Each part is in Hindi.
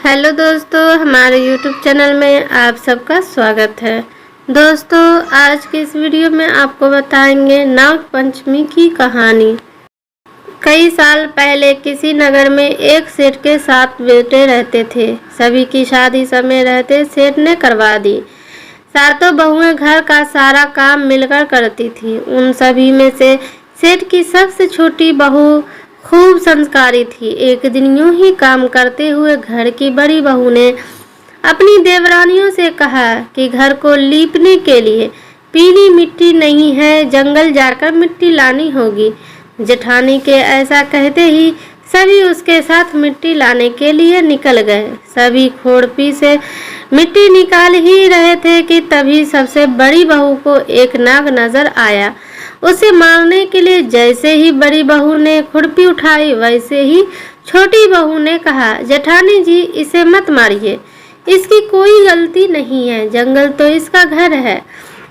हेलो दोस्तों, हमारे YouTube चैनल में आप सबका स्वागत है। दोस्तों, आज के इस वीडियो में आपको बताएंगे नाग पंचमी की कहानी। कई साल पहले किसी नगर में एक सेठ के 7 बेटे रहते थे। सभी की शादी समय रहते सेठ ने करवा दी। सातों बहुएं घर का सारा काम मिलकर करती थी। उन सभी में से सेठ की सबसे छोटी बहू खूब संस्कारी थी। एक दिन यूं ही काम करते हुए घर की बड़ी बहू ने अपनी देवरानियों से कहा कि घर को लीपने के लिए पीली मिट्टी नहीं है, जंगल जाकर मिट्टी लानी होगी। जेठानी के ऐसा कहते ही सभी उसके साथ मिट्टी लाने के लिए निकल गए। सभी खोड़पी से मिट्टी निकाल ही रहे थे कि तभी सबसे बड़ी बहू को एक नाग नजर आया। उसे मारने के लिए जैसे ही बड़ी बहू ने खुरपी उठाई, वैसे ही छोटी बहू ने कहा, जेठानी जी इसे मत मारिए, इसकी कोई गलती नहीं है, जंगल तो इसका घर है।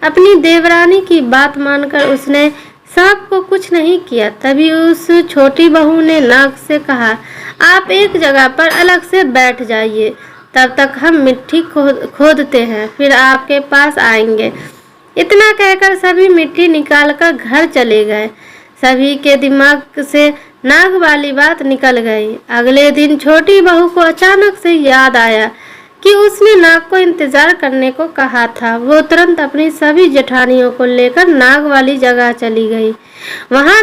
अपनी देवरानी की बात मानकर उसने सांप को कुछ नहीं किया। तभी उस छोटी बहू ने नाग से कहा, आप एक जगह पर अलग से बैठ जाइए, तब तक हम मिट्टी खोदते हैं, फिर आपके पास आएंगे। इतना कहकर सभी मिट्टी निकालकर घर चले गए। सभी के दिमाग से नाग वाली बात निकल गई। अगले दिन छोटी बहू को अचानक से याद आया कि उसने नाग को इंतजार करने को कहा था। वो तुरंत अपनी सभी जेठानियों को लेकर नाग वाली जगह चली गई। वहां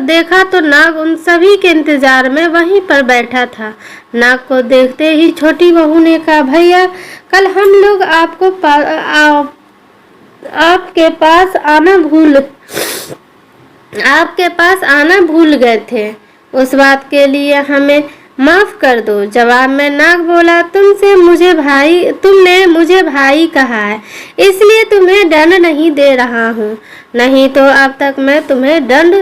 देखा तो नाग उन सभी के इंतजार में वहीं पर बैठा था। नाग को देखते ही छोटी बहू ने कहा, भैया कल हम लोग आपके पास आना भूल गए थे। उस बात के लिए हमें माफ कर दो। जवाब में नाग बोला, तुमने मुझे भाई कहा है, इसलिए तुम्हें दंड नहीं दे रहा हूँ, नहीं तो अब तक मैं तुम्हें दंड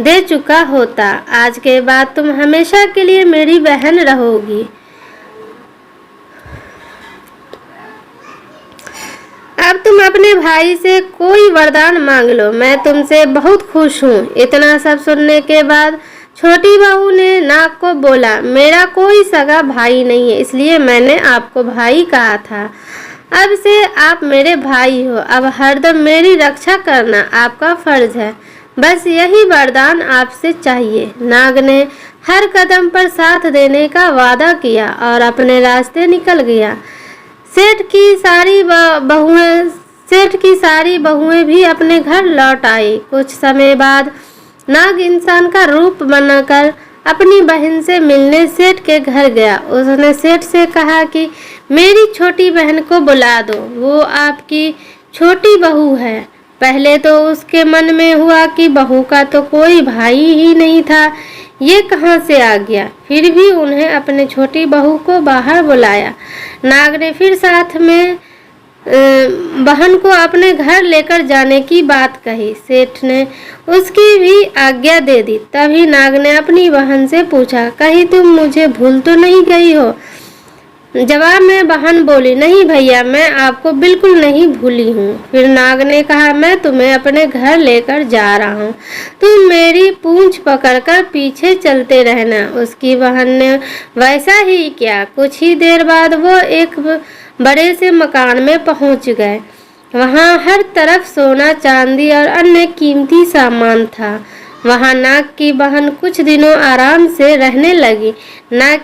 दे चुका होता। आज के बाद तुम हमेशा के लिए मेरी बहन रहोगी। अब तुम अपने भाई से कोई वरदान मांग लो, मैं तुमसे बहुत खुश हूँ। इतना सब सुनने के बाद छोटी बहू ने नाग को बोला, मेरा कोई सगा भाई नहीं है, इसलिए मैंने आपको भाई कहा था। अब से आप मेरे भाई हो। अब हरदम मेरी रक्षा करना आपका फर्ज है, बस यही वरदान आपसे चाहिए। नाग ने हर कदम पर साथ देने का वादा किया और अपने रास्ते निकल गया। सेठ की सारी बहुएं भी अपने घर लौट आई। कुछ समय बाद नाग इंसान का रूप बनाकर अपनी बहन से मिलने सेठ के घर गया। उसने सेठ से कहा कि मेरी छोटी बहन को बुला दो, वो आपकी छोटी बहू है। पहले तो उसके मन में हुआ कि बहू का तो कोई भाई ही नहीं था, ये कहाँ से आ गया। फिर भी उन्हें अपने छोटी बहू को बाहर बुलाया। नाग ने फिर साथ में बहन को अपने घर लेकर जाने की बात कही। सेठ ने उसकी भी आज्ञा दे दी। तभी नाग ने अपनी बहन से पूछा, कहीं तुम मुझे भूल तो नहीं गई हो। जवाब में बहन बोली, नहीं भैया, मैं आपको बिल्कुल नहीं भूली हूँ। फिर नाग ने कहा, मैं तुम्हें अपने घर लेकर जा रहा हूँ, तुम मेरी पूंछ पकड़कर पीछे चलते रहना। उसकी बहन ने वैसा ही किया। कुछ ही देर बाद वो एक बड़े से मकान में पहुँच गए। वहाँ हर तरफ सोना, चांदी और अन्य कीमती सामान था। वहाँ नाग की बहन कुछ दिनों आराम से रहने लगी। नाग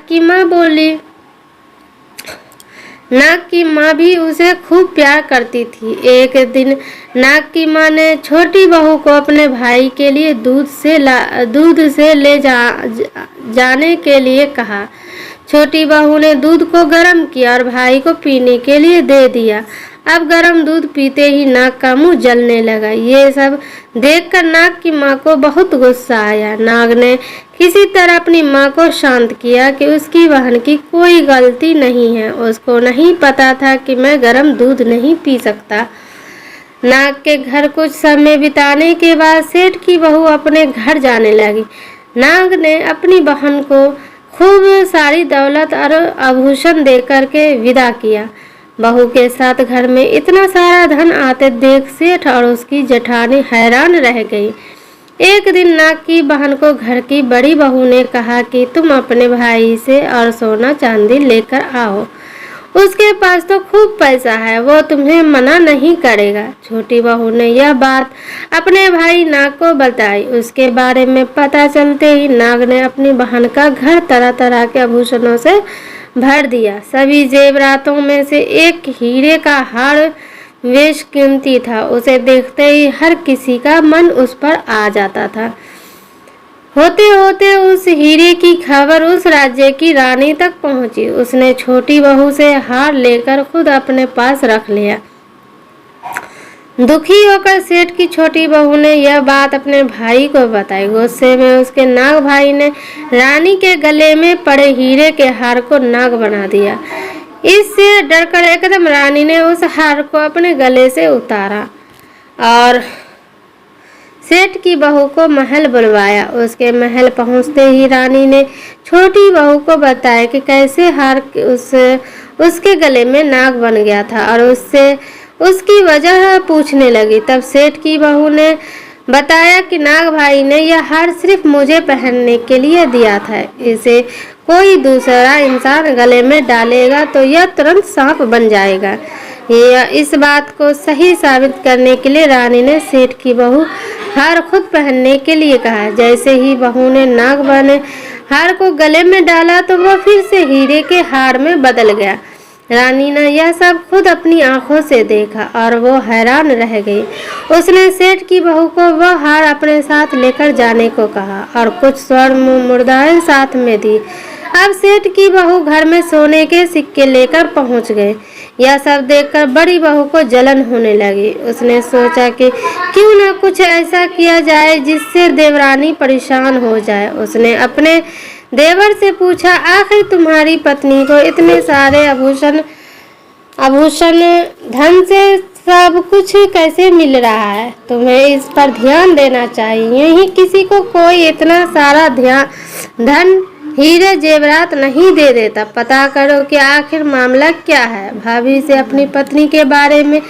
की माँ भी उसे खूब प्यार करती थी। एक दिन नाग की माँ ने छोटी बहू को अपने भाई के लिए दूध से ले जाने के लिए कहा। छोटी बहू ने दूध को गर्म किया और भाई को पीने के लिए दे दिया। अब गर्म दूध पीते ही नाग का मुंह जलने लगा। ये सब देखकर नाग की माँ को बहुत गुस्सा आया। नाग ने किसी तरह अपनी माँ को शांत किया कि उसकी बहन की कोई गलती नहीं है, उसको नहीं पता था कि मैं गर्म दूध नहीं पी सकता। नाग के घर कुछ समय बिताने के बाद सेठ की बहू अपने घर जाने लगी। नाग ने अपनी बहन को खूब सारी दौलत और आभूषण देकर के विदा किया। बहू के साथ घर में इतना सारा धन आते देख सेठ और उसकी जेठानी हैरान रह गई। एक दिन नाग की बहन को घर की बड़ी बहू ने कहा कि तुम अपने भाई से और सोना चांदी लेकर आओ, उसके पास तो खूब पैसा है, वो तुम्हें मना नहीं करेगा। छोटी बहू ने यह बात अपने भाई नाग को बताई। उसके बारे में पता चलते ही नाग ने अपनी बहन का घर तरह तरह के आभूषणों से भर दिया। सभी जेवरातों में से एक हीरे का हार बेश कीमती था। उसे देखते ही हर किसी का मन उस पर आ जाता था। होते होते उस हीरे की खबर उस राज्य की रानी तक पहुंची। उसने छोटी बहू से हार लेकर खुद अपने पास रख लिया। दुखी होकर सेठ की छोटी बहू ने यह बात अपने भाई को बताई। गुस्से में उसके नाग भाई ने रानी के गले में पड़े हीरे के हार को नाग बना दिया। इससे डरकर एकदम रानी ने उस हार को अपने गले से उतारा और सेठ की बहू को महल बुलवाया। उसके महल पहुंचते ही रानी ने छोटी बहू को बताया कि कैसे हार उसके गले में नाग बन गया था और उससे उसकी वजह पूछने लगी। तब सेठ की बहू ने बताया कि नाग भाई ने यह हार सिर्फ मुझे पहनने के लिए दिया था। इसे कोई दूसरा इंसान गले में डालेगा तो यह तुरंत सांप बन जाएगा। इस बात को सही साबित करने के लिए रानी ने सेठ की बहू हार खुद पहनने के लिए कहा। जैसे ही बहू ने नाग बने हार को गले में डाला तो वह फिर से हीरे के हार में बदल गया। रानी ने यह सब खुद अपनी आंखों से देखा और वो हैरान रह गई। उसने सेठ की बहू को वह हार अपने साथ लेकर जाने को कहा और कुछ स्वर्ण मुद्राएं साथ में दी। अब सेठ की बहू घर में सोने के सिक्के लेकर पहुंच गए। यह सब देखकर बड़ी बहू को जलन होने लगी। उसने सोचा कि क्यों न कुछ ऐसा किया जाए जिससे देवरानी परेशान हो जाए। उसने अपने देवर से पूछा, आखिर तुम्हारी पत्नी को इतने सारे आभूषण धन से सब कुछ कैसे मिल रहा है? तुम्हें इस पर ध्यान देना चाहिए। यही किसी को कोई इतना सारा धन हीरे जेवरात नहीं दे देता। पता करो कि आखिर मामला क्या है। भाभी से अपनी पत्नी के बारे में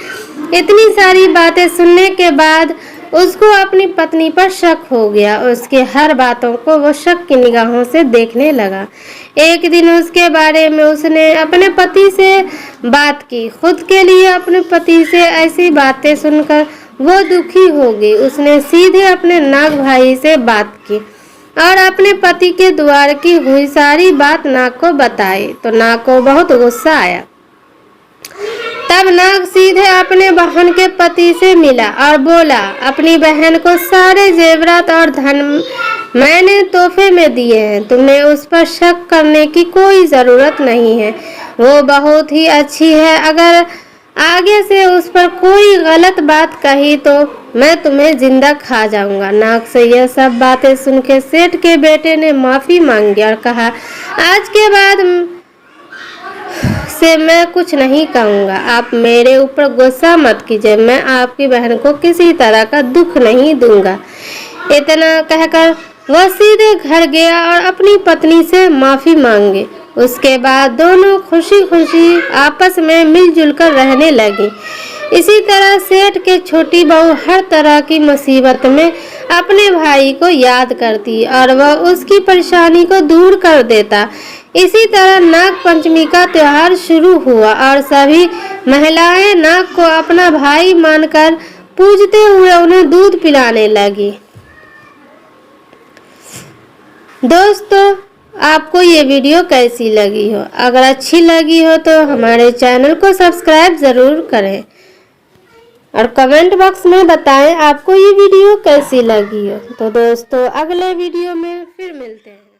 इतनी सारी बातें सुनने के बाद उसको अपनी पत्नी पर शक हो गया। उसके हर बातों को वो शक की निगाहों से देखने लगा। एक दिन उसके बारे में उसने अपने पति से बात की। खुद के लिए अपने पति से ऐसी बातें सुनकर वो दुखी हो गई। उसने सीधे अपने नाग भाई से बात की और अपने पति के द्वार की हुई सारी बात नाग को बताई तो नाग को बहुत गुस्सा आया। तब नाग सीधे अपने बहन के पति से मिला और बोला, अपनी बहन को सारे जेवरात और धन मैंने तोहफे में दिए हैं। तुम्हें उस पर शक करने की कोई जरूरत नहीं है। वो बहुत ही अच्छी है। अगर आगे से उस पर कोई गलत बात कही तो मैं तुम्हें जिंदा खा जाऊंगा। नाग से यह सब बातें सुनकर सेठ के बेटे ने माफी मांगी और कहा, आज के बाद से मैं कुछ नहीं कहूँगा। आप मेरे ऊपर गुस्सा मत कीजिए। मैं आपकी बहन को किसी तरह का दुख नहीं दूंगा। इतना कहकर वह सीधे घर गया और अपनी पत्नी से माफी मांगी। उसके बाद दोनों खुशी खुशी आपस में मिलजुल कर रहने लगी। इसी तरह सेठ के छोटी बहू हर तरह की मुसीबत में अपने भाई को याद करती और वह उसकी परेशानी को दूर कर देता। इसी तरह नाग पंचमी का त्योहार शुरू हुआ और सभी महिलाएं नाग को अपना भाई मानकर पूजते हुए उन्हें दूध पिलाने लगी। दोस्तों, आपको ये वीडियो कैसी लगी हो? अगर अच्छी लगी हो तो हमारे चैनल को सब्सक्राइब ज़रूर करें और कमेंट बॉक्स में बताएं आपको ये वीडियो कैसी लगी हो। तो दोस्तों, अगले वीडियो में फिर मिलते हैं।